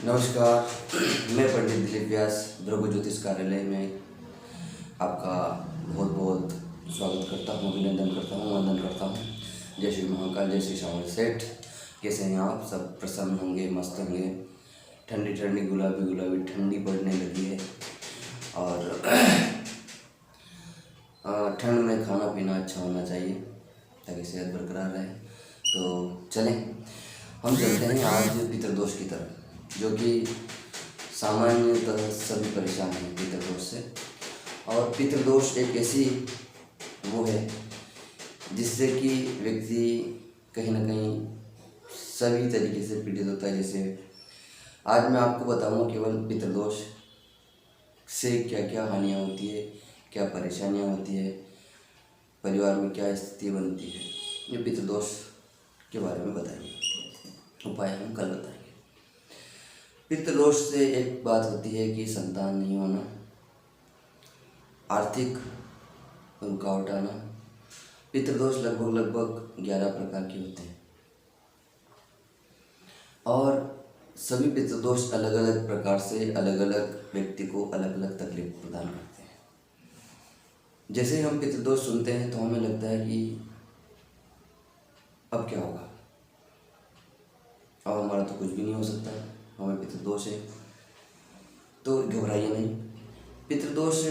नमस्कार। मैं पंडित दिलीप व्यास भृगु ज्योतिष कार्यालय में आपका बहुत बहुत स्वागत करता हूँ, अभिनंदन करता हूँ, वंदन करता हूँ। जय श्री महाकाल, जय श्री श्यामल सेठ। कैसे हैं आप? सब प्रसन्न होंगे, मस्त होंगे। ठंडी ठंडी गुलाबी गुलाबी ठंडी पड़ने लगी है और ठंड में खाना पीना अच्छा होना चाहिए ताकि सेहत बरकरार रहे। तो चलें, हम चलते हैं आज पितृदोष की तरफ, जो कि सामान्यतः सभी परेशान हैं पितृदोष से। और पितृदोष एक ऐसी वो है जिससे कि व्यक्ति कहीं ना कहीं सभी तरीके से पीड़ित होता है। जैसे आज मैं आपको बताऊंगा केवल पितृदोष से क्या क्या हानियाँ होती है, क्या परेशानियाँ होती है, परिवार में क्या स्थिति बनती है, ये पितृदोष के बारे में बताएंगे। उपाय हम कल बताएंगे। पितृदोष से एक बात होती है कि संतान नहीं होना, आर्थिक रुकावट आना। पितृदोष लगभग 11 प्रकार के होते हैं और सभी पितृदोष अलग अलग प्रकार से अलग अलग व्यक्ति को अलग अलग तकलीफ प्रदान करते हैं। जैसे हम पितृदोष सुनते हैं तो हमें लगता है कि अब क्या होगा, अब हमारा तो कुछ भी नहीं हो सकता, हमें पितृदोष है। तो घबराइए नहीं। पितृदोष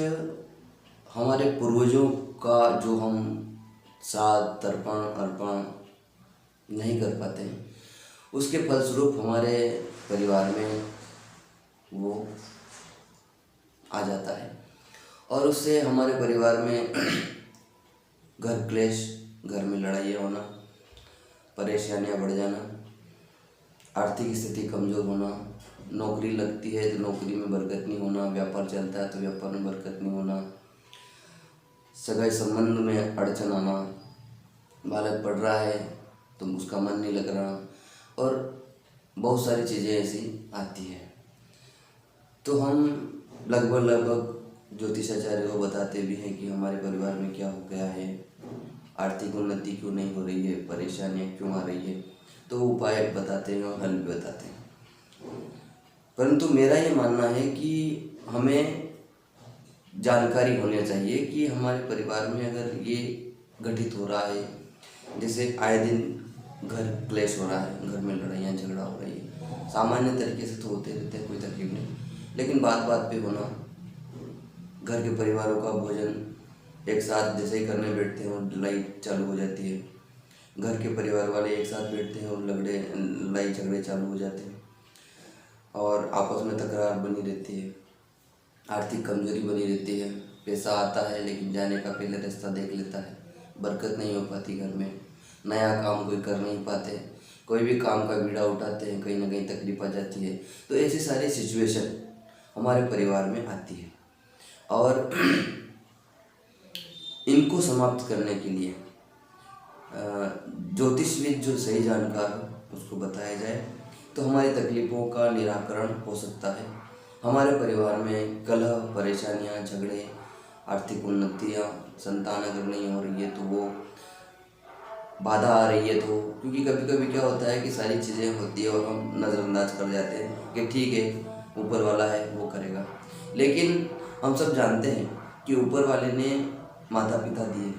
हमारे पूर्वजों का जो हम श्राद्ध तर्पण अर्पण नहीं कर पाते हैं, उसके फलस्वरूप हमारे परिवार में वो आ जाता है और उससे हमारे परिवार में घर क्लेश, घर में लड़ाइयाँ होना, परेशानियाँ बढ़ जाना, आर्थिक स्थिति कमज़ोर होना, नौकरी लगती है तो नौकरी में बरकत नहीं होना, व्यापार चलता है तो व्यापार में बरकत नहीं होना, सगाई संबंध में अड़चन आना, बालक पढ़ रहा है तो उसका मन नहीं लग रहा और बहुत सारी चीज़ें ऐसी आती है। तो हम लगभग ज्योतिषाचार्य को बताते भी हैं कि हमारे परिवार में क्या हो गया है, आर्थिक उन्नति क्यों नहीं हो रही है, परेशानियाँ क्यों आ रही है। तो उपाय बताते हैं और हल भी बताते हैं। परंतु मेरा ये मानना है कि हमें जानकारी होनी चाहिए कि हमारे परिवार में अगर ये घटित हो रहा है, जैसे आए दिन घर क्लेश हो रहा है, घर में लड़ाइयाँ झगड़ा हो रही है, सामान्य तरीके से तो होते रहते हैं, कोई तकलीफ नहीं, लेकिन बात बात पे होना, घर के परिवारों का भोजन एक साथ जैसे ही करने बैठते हैं और लड़ाई चालू हो जाती है, घर के परिवार वाले एक साथ बैठते हैं और लड़ाई झगड़े चालू हो जाते हैं और आपस में तकरार बनी रहती है, आर्थिक कमजोरी बनी रहती है। पैसा आता है लेकिन जाने का पहले रास्ता देख लेता है, बरकत नहीं हो पाती घर में, नया काम कोई कर नहीं पाते, कोई भी काम का बीड़ा उठाते हैं कहीं ना कहीं तकलीफ आ जाती है। तो ऐसी सारी सिचुएशन हमारे परिवार में आती है और इनको समाप्त करने के लिए ज्योतिषविद जो सही जानकार हो उसको बताया जाए तो हमारी तकलीफ़ों का निराकरण हो सकता है। हमारे परिवार में कलह, परेशानियां, झगड़े, आर्थिक उन्नतियां, संतान अगर नहीं हो रही है तो वो बाधा आ रही है तो, क्योंकि कभी कभी क्या होता है कि सारी चीज़ें होती है और हम नज़रअंदाज कर जाते हैं कि ठीक है ऊपर वाला है वो करेगा, लेकिन हम सब जानते हैं कि ऊपर वाले ने माता पिता दिए,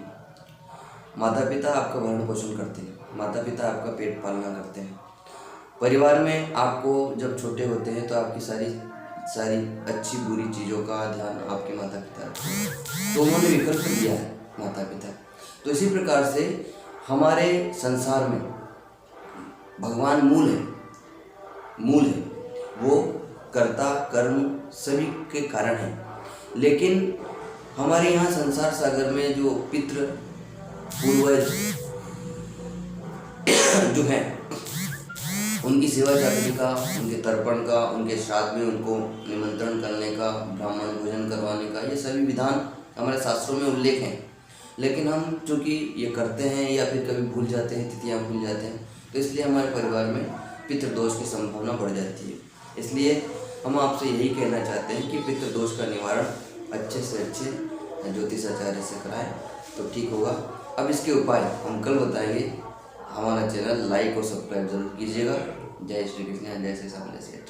माता पिता आपका भरण पोषण करते हैं, माता पिता आपका पेट पालना करते हैं। परिवार में आपको जब छोटे होते हैं तो आपकी सारी अच्छी बुरी चीज़ों का ध्यान आपके माता पिता रखते हैं, तो उन्होंने विकल्प दिया है माता पिता। तो इसी प्रकार से हमारे संसार में भगवान मूल है, वो कर्ता कर्म सभी के कारण है, लेकिन हमारे यहाँ संसार सागर में जो पितृ पूर्वज जो हैं उनकी सेवा करने का, उनके तर्पण का, उनके श्राद्ध में उनको निमंत्रण करने का, ब्राह्मण भोजन करवाने का, ये सभी विधान हमारे शास्त्रों में उल्लेख हैं। लेकिन हम चूँकि ये करते हैं या फिर कभी भूल जाते हैं, तिथियाँ भूल जाते हैं, तो इसलिए हमारे परिवार में पितृदोष की संभावना बढ़ जाती है। इसलिए हम आपसे यही कहना चाहते हैं कि पितृदोष का निवारण अच्छे से अच्छे ज्योतिषाचार्य से कराएं तो ठीक होगा। अब इसके उपाय हम कल बताएंगे। हमारा चैनल लाइक और सब्सक्राइब जरूर कीजिएगा। जय श्री कृष्ण, जय श्री श्यामल सेठ।